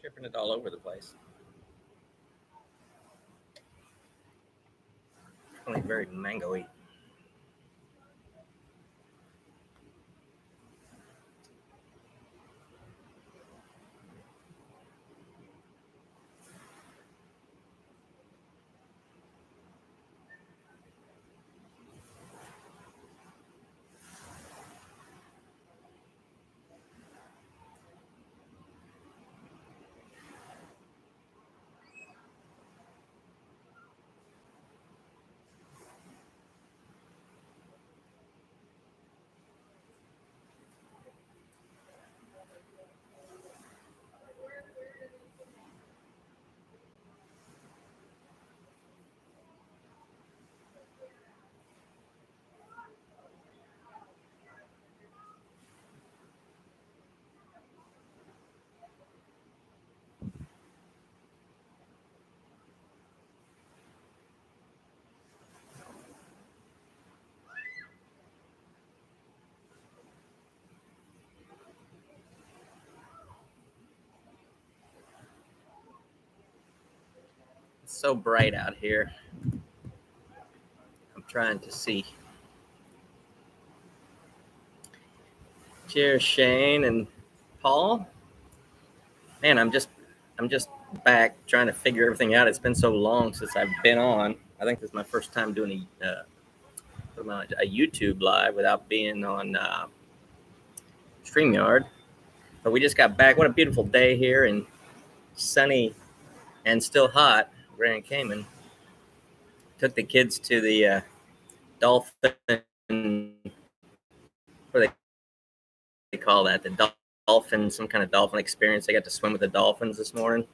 dripping it all over the place. Only very mango-y. It's so bright out here. I'm trying to see. Cheers, Shane and Paul. Man, I'm just back trying to figure everything out. It's been so long since I've been on. I think this is my first time doing a YouTube live without being on StreamYard. But we just got back. What a beautiful day here, and sunny and still hot, Grand Cayman. Took the kids to the dolphin. What do they call that? The dolphin, some kind of dolphin experience. I got to swim with the dolphins this morning.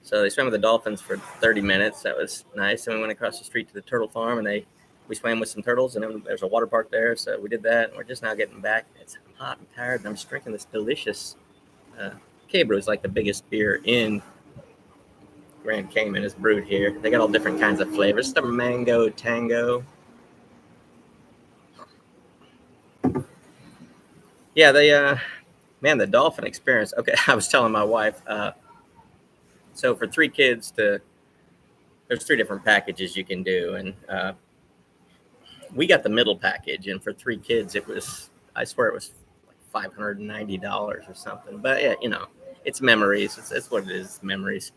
So they swam with the dolphins for 30 minutes. That was nice. And we went across the street to the turtle farm, and we swam with some turtles, and then there's a water park there. So we did that, and we're just now getting back. I'm hot and tired, and I'm just drinking this delicious K-Brew. Is like the biggest beer in Grand Cayman. Is brewed here. They got all different kinds of flavors. It's the mango tango. Yeah, the dolphin experience. Okay, I was telling my wife. So for 3 kids, there's 3 different packages you can do, and we got the middle package. And for 3 kids, I swear it was like $590 or something. But yeah, it's memories. It's what it is, memories.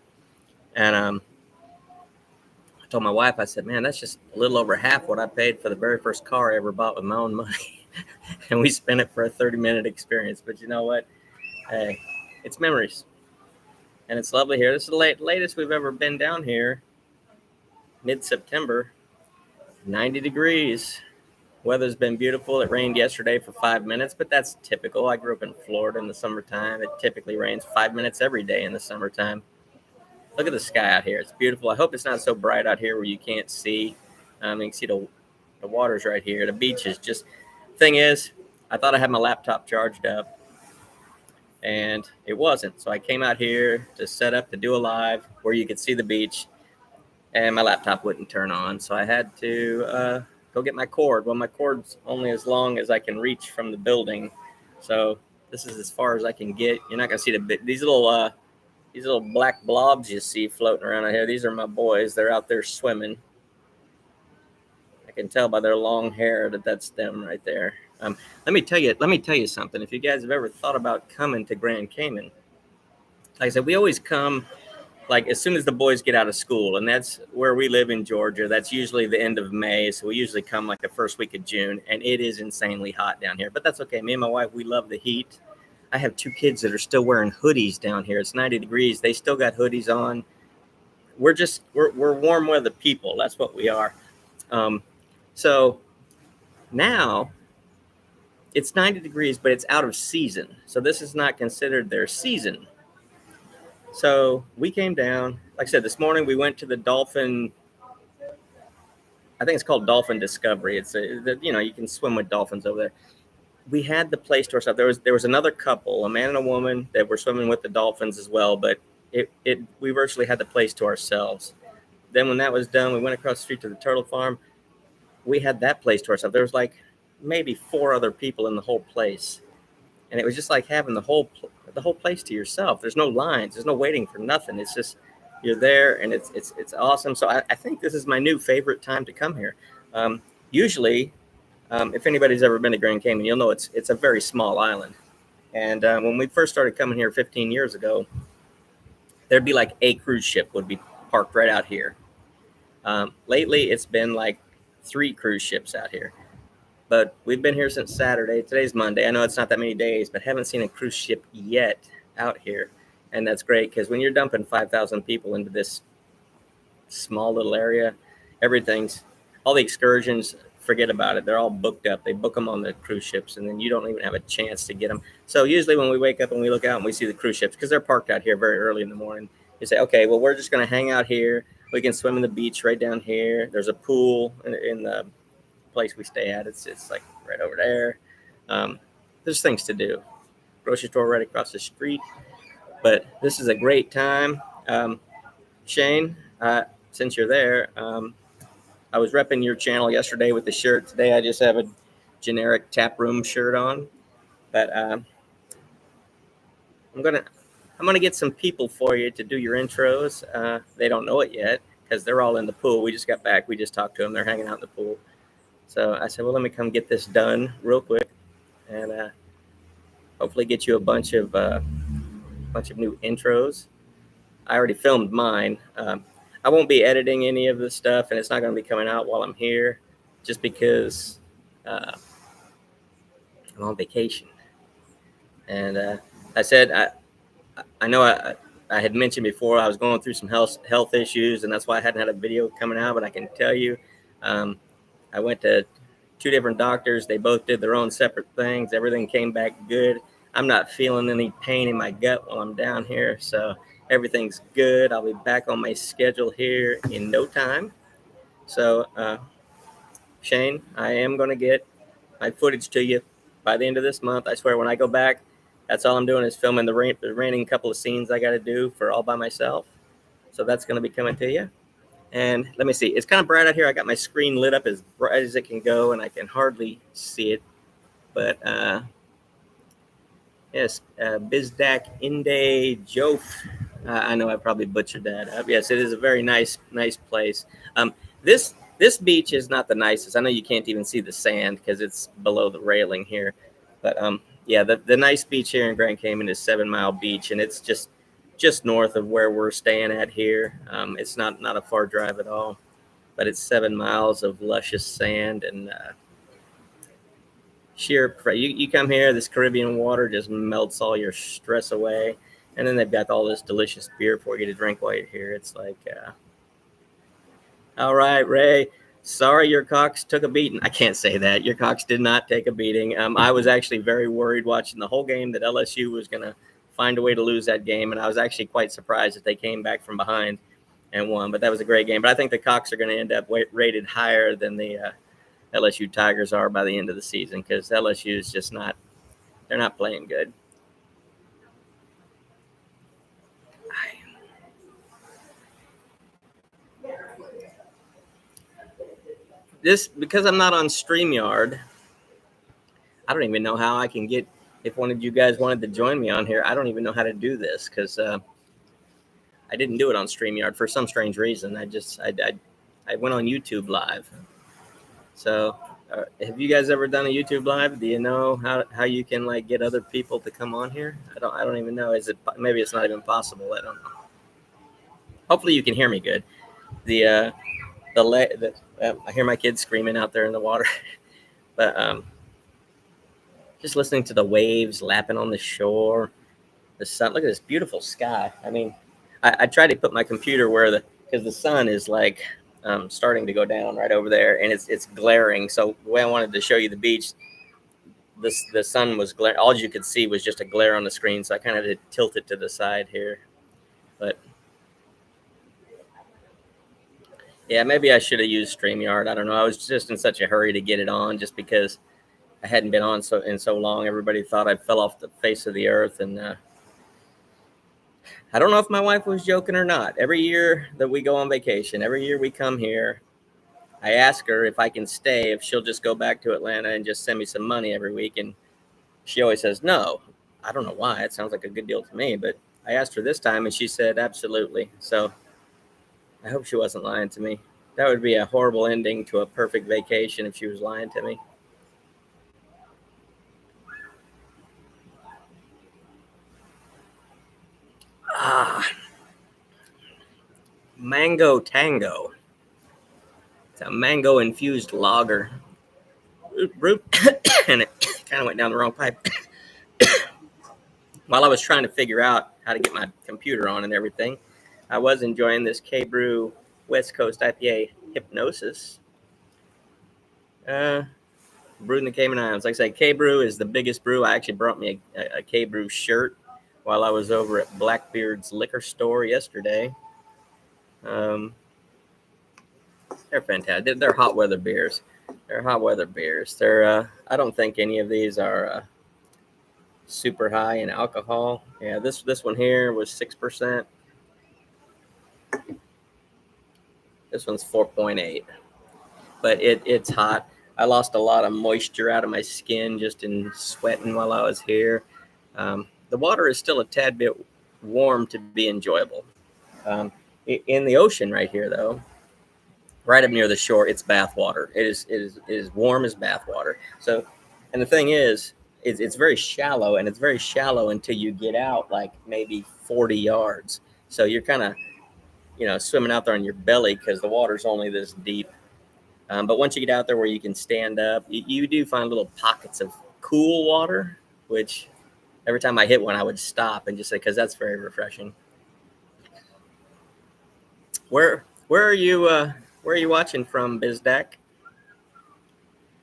And I told my wife, I said, man, that's just a little over half what I paid for the very first car I ever bought with my own money. And we spent it for a 30-minute experience. But you know what? Hey, it's memories. And it's lovely here. This is the latest we've ever been down here. Mid-September, 90 degrees. Weather's been beautiful. It rained yesterday for 5 minutes, but that's typical. I grew up in Florida in the summertime. It typically rains 5 minutes every day in the summertime. Look at the sky out here. It's beautiful. I hope it's not so bright out here where you can't see. You can see the water's right here. The beach is just... Thing is, I thought I had my laptop charged up, and it wasn't. So I came out here to set up to do a live where you could see the beach, and my laptop wouldn't turn on. So I had to go get my cord. Well, my cord's only as long as I can reach from the building. So this is as far as I can get. You're not going to see these little black blobs you see floating around out here. These are my boys. They're out there swimming. I can tell by their long hair that's them right there. Let me tell you something. If you guys have ever thought about coming to Grand Cayman, like I said, we always come like as soon as the boys get out of school, and that's where we live in Georgia. That's usually the end of May, so we usually come like the first week of June, and it is insanely hot down here. But that's okay. Me and my wife, we love the heat. I have 2 kids that are still wearing hoodies down here. It's 90 degrees. They still got hoodies on. We're warm weather people. That's what we are. So now it's 90 degrees, but it's out of season. So this is not considered their season. So we came down, like I said, this morning we went to the dolphin. I think it's called Dolphin Discovery. You can swim with dolphins over there. We had the place to ourselves. There was another couple, a man and a woman, that were swimming with the dolphins as well. But we virtually had the place to ourselves. Then when that was done, we went across the street to the turtle farm. We had that place to ourselves. There was like maybe 4 other people in the whole place. and it was just like having the whole place to yourself. There's no lines, there's no waiting for nothing. It's just you're there, and it's awesome. So I think this is my new favorite time to come here. Usually, if anybody's ever been to Grand Cayman, you'll know it's a very small island. And when we first started coming here 15 years ago, there'd be like a cruise ship would be parked right out here. Lately, it's been like 3 cruise ships out here. But we've been here since Saturday. Today's Monday. I know it's not that many days, but haven't seen a cruise ship yet out here. And that's great because when you're dumping 5,000 people into this small little area, all the excursions, forget about it. They're all booked up. They book them on the cruise ships, and then you don't even have a chance to get them. So usually when we wake up and we look out and we see the cruise ships, because they're parked out here very early in the morning, you say, okay, well, we're just going to hang out here. We can swim in the beach right down here. There's a pool in the place we stay at. It's like right over there. There's things to do. Grocery store right across the street. But this is a great time. Shane, since you're there, I was repping your channel yesterday with the shirt. Today I just have a generic tap room shirt on. But I'm gonna get some people for you to do your intros. They don't know it yet because they're all in the pool. We just got back. We just talked to them. They're hanging out in the pool. So I said, well, let me come get this done real quick, and hopefully get you a bunch of new intros. I already filmed mine. I won't be editing any of this stuff, and it's not going to be coming out while I'm here, just because I'm on vacation. And I said, I know I had mentioned before I was going through some health issues, and that's why I hadn't had a video coming out. But I can tell you, I went to 2 different doctors. They both did their own separate things. Everything came back good. I'm not feeling any pain in my gut while I'm down here, so everything's good. I'll be back on my schedule here in no time. So, Shane, I am going to get my footage to you by the end of this month. I swear, when I go back, that's all I'm doing is filming the remaining couple of scenes I got to do for all by myself. So that's going to be coming to you. And let me see. It's kind of bright out here. I got my screen lit up as bright as it can go, and I can hardly see it. But yes, Bizdak Inde Jof. I know I probably butchered that. Yes, it is a very nice place. This beach is not the nicest. I know you can't even see the sand because it's below the railing here. But yeah, the nice beach here in Grand Cayman is 7 Mile Beach, and it's just north of where we're staying at here. It's not a far drive at all, but it's 7 miles of luscious sand and sheer. You come here, this Caribbean water just melts all your stress away, and then they've got all this delicious beer for you to drink while you're here. It's like, all right, Ray. Sorry, your Cox took a beating. I can't say that. Your Cox did not take a beating. I was actually very worried watching the whole game that LSU was going to find a way to lose that game, and I was actually quite surprised that they came back from behind and won. But that was a great game. But I think the Cox are going to end up rated higher than the LSU Tigers are by the end of the season, because LSU is just they're not playing good. Because I'm not on StreamYard, I don't even know how I can get, if one of you guys wanted to join me on here, I don't even know how to do this, because I didn't do it on StreamYard for some strange reason. I went on YouTube Live. So have you guys ever done a YouTube Live? Do you know how you can like get other people to come on here? I don't even know. Maybe it's not even possible. I don't know. Hopefully you can hear me good. I hear my kids screaming out there in the water. But just listening to the waves lapping on the shore, the sun. Look at this beautiful sky. I mean, I tried to put my computer because the sun is like starting to go down right over there, and it's glaring. So the way I wanted to show you the beach, the sun was glaring. All you could see was just a glare on the screen. So I kind of tilt it to the side here. But yeah, maybe I should have used StreamYard. I don't know. I was just in such a hurry to get it on, just because I hadn't been on in so long. Everybody thought I fell off the face of the earth, and I don't know if my wife was joking or not. Every year that we go on vacation, every year we come here, I ask her if I can stay, if she'll just go back to Atlanta and just send me some money every week. And She always says no. I don't know why. It sounds like a good deal to me, but I asked her this time and she said absolutely. So I hope she wasn't lying to me. That would be a horrible ending to a perfect vacation if she was lying to me. Ah, Mango Tango. It's a mango infused lager. And it kind of went down the wrong pipe. While I was trying to figure out how to get my computer on and everything, I was enjoying this K Brew West Coast IPA Hypnosis. Brewed in the Cayman Islands. Like I say, K Brew is the biggest brew. I actually brought me a K Brew shirt while I was over at Blackbeard's liquor store yesterday. Um, they're fantastic. They're hot weather beers. They're hot weather beers. I don't think any of these are super high in alcohol. Yeah, this one here was 6%. This one's 4.8. But it's hot. I lost a lot of moisture out of my skin just in sweating while I was here. The water is still a tad bit warm to be enjoyable. In the ocean right here, though, right up near the shore, it's bath water. It is warm as bath water. So, and the thing is, it's very shallow, and it's very shallow until you get out like maybe 40 yards. So you're kind of swimming out there on your belly because the water's only this deep. But once you get out there where you can stand up, you do find little pockets of cool water, which every time I hit one, I would stop and just say, because that's very refreshing. Where are you? Where are you watching from, BizDac?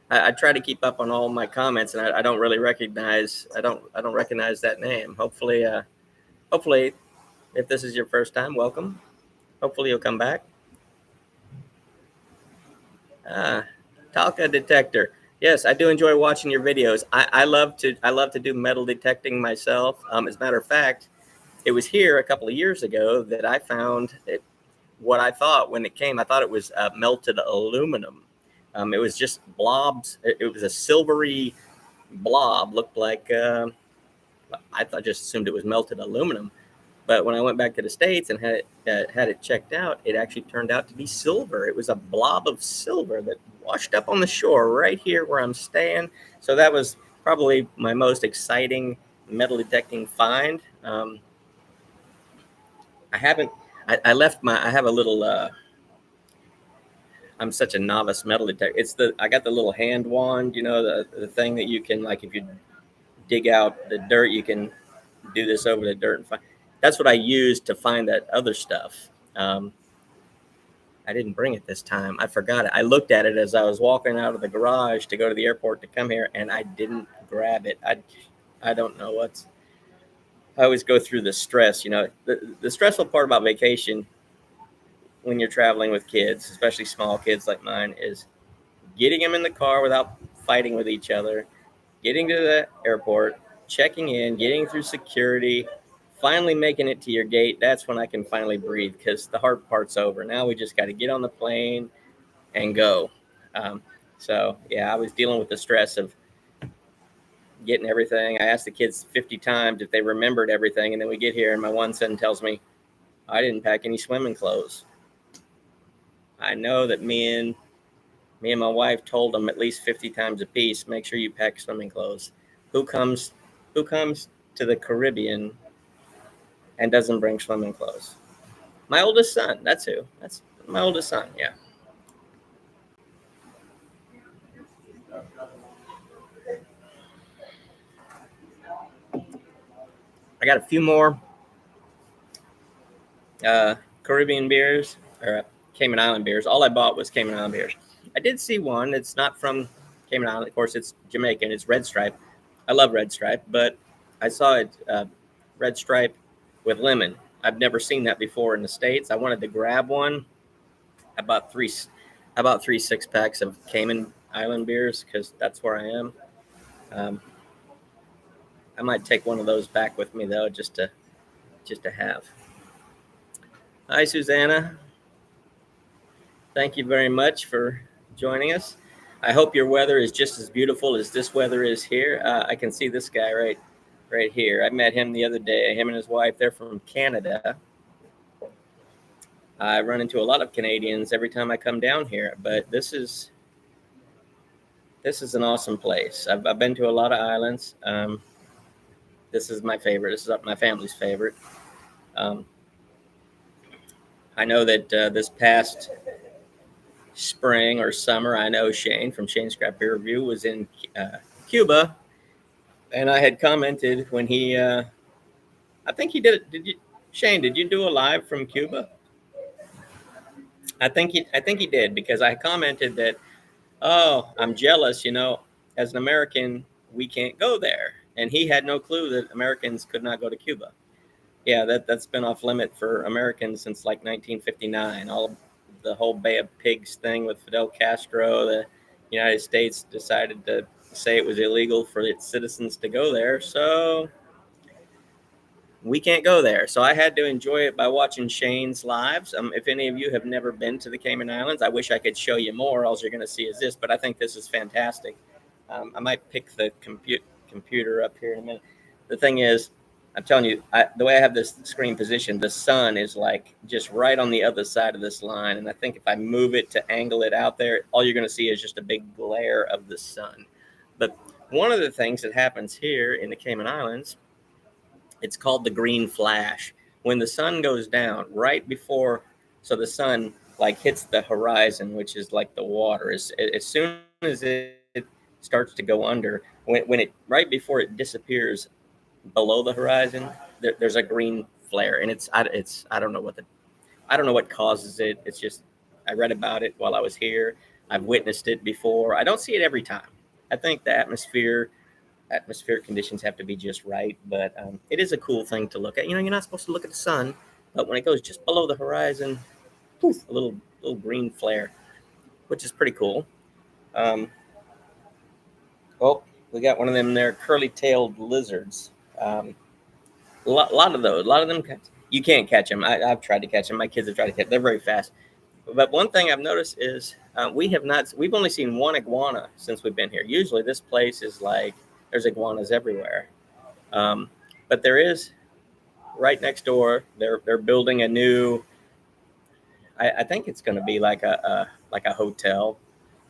I try to keep up on all my comments, and I don't really recognize. I don't recognize that name. Hopefully, if this is your first time, welcome. Hopefully, you'll come back. Talca detector. Yes, I do enjoy watching your videos. I love to do metal detecting myself. As a matter of fact, it was here a couple of years ago that I found it. What I thought when it came, I thought it was melted aluminum. It was just blobs. It was a silvery blob, looked like I thought, just assumed it was melted aluminum. But when I went back to the States and had it checked out, it actually turned out to be silver. It was a blob of silver that washed up on the shore right here where I'm staying. So that was probably my most exciting metal detecting find. I haven't. I left my. I have a little. I'm such a novice metal detector. I got the little hand wand. The thing that you can, like, if you dig out the dirt, you can do this over the dirt and find. That's what I used to find that other stuff. I didn't bring it this time. I forgot it. I looked at it as I was walking out of the garage to go to the airport to come here, and I didn't grab it. I don't know what's. I always go through the stress. The stressful part about vacation when you're traveling with kids, especially small kids like mine, is getting them in the car without fighting with each other, getting to the airport, checking in, getting through security, finally making it to your gate. That's when I can finally breathe, because the hard part's over. Now we just got to get on the plane and go. Um, so, yeah, I was dealing with the stress of getting everything. I asked the kids 50 times if they remembered everything, and then we get here, and my one son tells me, I didn't pack any swimming clothes. I know that me and my wife told them at least 50 times a piece, make sure you pack swimming clothes. Who comes to the Caribbean and doesn't bring swimming clothes? My oldest son. That's who. That's my oldest son. Yeah. I got a few more Caribbean beers, or Cayman Island beers. All I bought was Cayman Island beers. I did see one. It's not from Cayman Island. Of course, it's Jamaican. It's Red Stripe. I love Red Stripe, but I saw it Red Stripe with lemon. I've never seen that before in the States. I wanted to grab one. I bought three 6-packs of Cayman Island beers because that's where I am. Um, I might take one of those back with me though, just to have. Hi, Susanna. Thank you very much for joining us. I hope your weather is just as beautiful as this weather is here. I can see this guy right here. I met him the other day. Him and his wife. They're from Canada. I run into a lot of Canadians every time I come down here, but this is an awesome place. I've been to a lot of islands. This is my favorite. This is my family's favorite. Um, I know that this past spring or summer, I know Shane from Shane's Craft Beer Review was in Cuba, and I had commented when he, I think he did it. Did you, Shane? Did you do a live from Cuba? I think he did because I commented that, oh, I'm jealous. As an American, we can't go there, and he had no clue that Americans could not go to Cuba. Yeah, that's been off limit for Americans since like 1959. All the whole Bay of Pigs thing with Fidel Castro, the United States decided to say it was illegal for its citizens to go there, so we can't go there. So I had to enjoy it by watching Shane's lives. If any of you have never been to the Cayman Islands, I wish I could show you more. All you're going to see is this, but I think this is fantastic. I might pick the computer up here in a minute. The thing is, I'm telling you, the way I have this screen positioned, the sun is like just right on the other side of this line. And I think if I move it to angle it out there, all you're going to see is just a big glare of the sun. But one of the things that happens here in the Cayman Islands, it's called the green flash. When the sun goes down right before, so the sun like hits the horizon, which is like the water, as soon as it starts to go under, when it right before it disappears below the horizon, there's a green flare, and I don't know what causes it. It's just I read about it while I was here. I've witnessed it before. I don't see it every time. I think the atmospheric conditions have to be just right, but it is a cool thing to look at. You're not supposed to look at the sun, but when it goes just below the horizon, poof, a little green flare, which is pretty cool. Um, oh, we got one of them there curly-tailed lizards. A lot of those. A lot of them, you can't catch them. I've tried to catch them. My kids have tried to catch them. They're very fast. But one thing I've noticed is we've only seen one iguana since we've been here. Usually this place is like, there's iguanas everywhere. Um, but there is right next door. They're building a new, I think it's going to be like a hotel.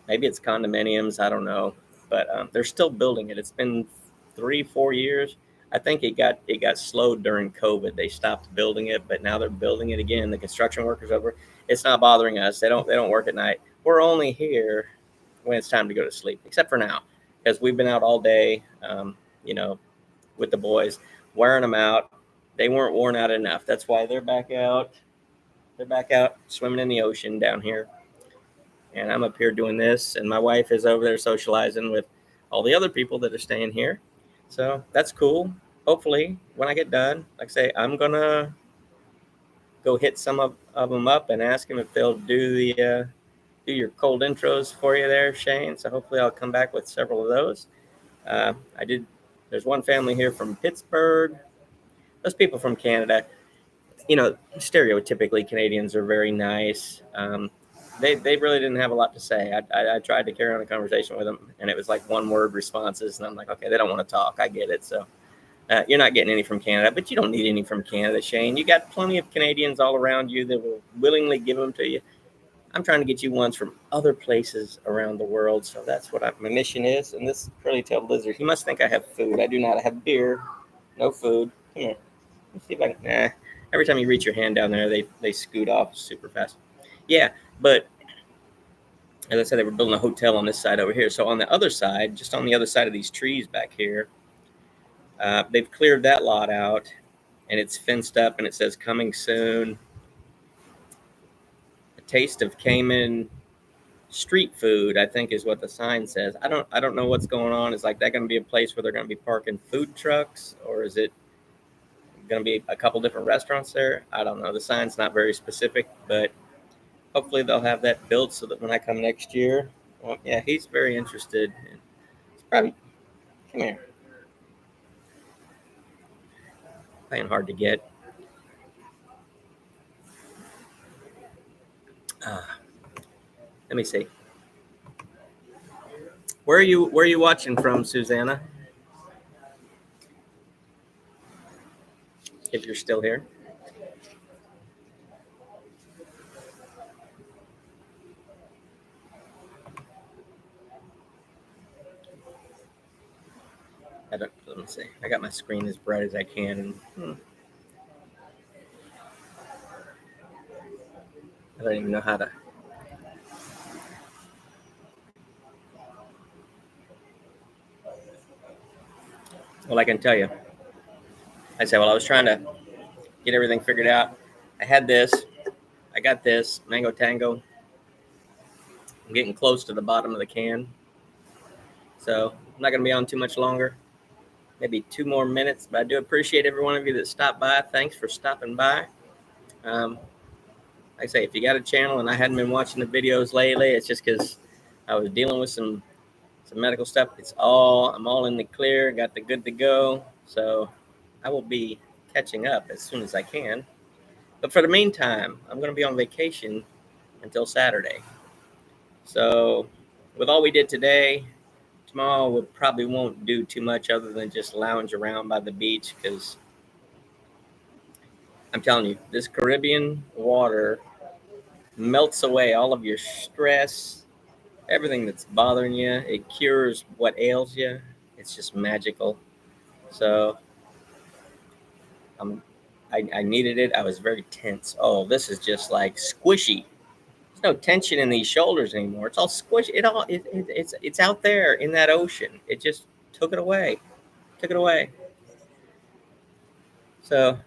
Maybe it's condominiums. I don't know. But they're still building it. It's been 3-4 years. I think it got slowed during COVID. They stopped building it, but now they're building it again. The construction workers over. It's not bothering us. They don't work at night. We're only here when it's time to go to sleep, except for now, because we've been out all day. You know, with the boys, wearing them out. They weren't worn out enough. That's why they're back out. They're back out swimming in the ocean down here, and I'm up here doing this, and my wife is over there socializing with all the other people that are staying here. So that's cool. Hopefully, when I get done, like I say, I'm gonna go hit some of them up and ask them if they'll do your cold intros for you there, Shane. So hopefully, I'll come back with several of those. I did. There's one family here from Pittsburgh. Those people from Canada, stereotypically Canadians are very nice. They really didn't have a lot to say. I tried to carry on a conversation with them, and it was like one word responses, and I'm like, okay, they don't want to talk. I get it. So you're not getting any from Canada, but you don't need any from Canada, Shane. You got plenty of Canadians all around you that will willingly give them to you. I'm trying to get you ones from other places around the world, so that's what my mission is. And this curly-tailed lizard, he must think I have food. I do not. I have beer, no food. Come here. Let's see if I can. Nah. Every time you reach your hand down there, they scoot off super fast. Yeah, but as I said, they were building a hotel on this side over here. So on the other side, just on the other side of these trees back here, they've cleared that lot out, and it's fenced up, and it says coming soon. A taste of Cayman street food, I think, is what the sign says. I don't know what's going on. Is like that going to be a place where they're going to be parking food trucks, or is it going to be a couple different restaurants there? I don't know. The sign's not very specific, but hopefully they'll have that built so that when I come next year, well, yeah, he's very interested. It's probably, come here, playing hard to get. Uh, Let me see. Where are you watching from, Susanna? If you're still here. Let me see. I got my screen as bright as I can. I don't even know how to. Well, I can tell you. I said, well, I was trying to get everything figured out. I had this. I got this Mango Tango. I'm getting close to the bottom of the can. So I'm not going to be on too much longer. Maybe 2 more minutes. But I do appreciate every one of you that stopped by. Thanks for stopping by. Like I say, if you got a channel and I hadn't been watching the videos lately, it's just because I was dealing with some medical stuff. I'm all in the clear, got the good to go. So I will be catching up as soon as I can. But for the meantime, I'm going to be on vacation until Saturday. So with all we did today, tomorrow we probably won't do too much other than just lounge around by the beach, because I'm telling you, this Caribbean water melts away all of your stress, everything that's bothering you. It cures what ails you. It's just magical. So I needed it. I was very tense. Oh, this is just like squishy. There's no tension in these shoulders anymore. It's all squishy. It's out there in that ocean. It just took it away. So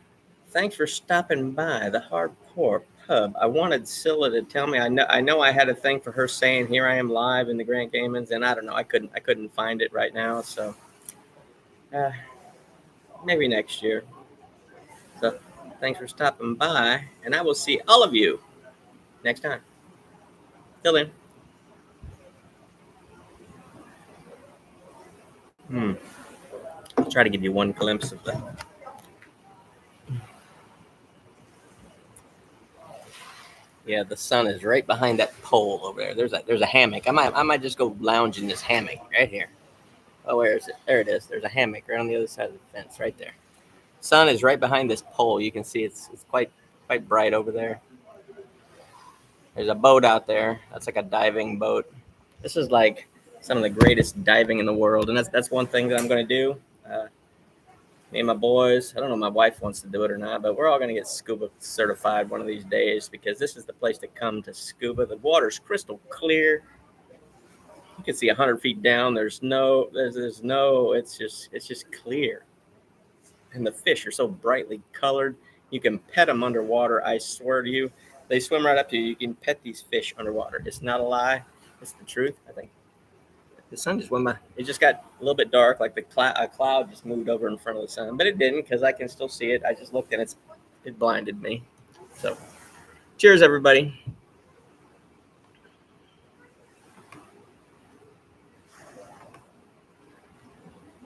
thanks for stopping by the Hardcore Pub. I wanted Scylla to tell me. I know I had a thing for her saying, "Here I am live in the Grand Caymans," and I don't know. I couldn't find it right now. So maybe next year. So thanks for stopping by, and I will see all of you next time. Till then. I'll try to give you one glimpse of the. Yeah, the sun is right behind that pole over there. There's a hammock. I might just go lounge in this hammock right here. Oh, where is it? There it is. There's a hammock right on the other side of the fence, right there. Sun is right behind this pole. You can see it's quite bright over there. There's a boat out there. That's like a diving boat. This is like some of the greatest diving in the world, and that's one thing that I'm going to do. Me and my boys, I don't know if my wife wants to do it or not, but we're all going to get scuba certified one of these days, because this is the place to come to scuba. The water's crystal clear. You can see 100 feet down. There's no, it's just clear. And the fish are so brightly colored. You can pet them underwater. I swear to you, they swim right up to you. You can pet these fish underwater. It's not a lie. It's the truth, I think. The sun just went by. It just got a little bit dark, like a cloud just moved over in front of the sun, but it didn't, because I can still see it. I just looked and it blinded me. So, cheers, everybody.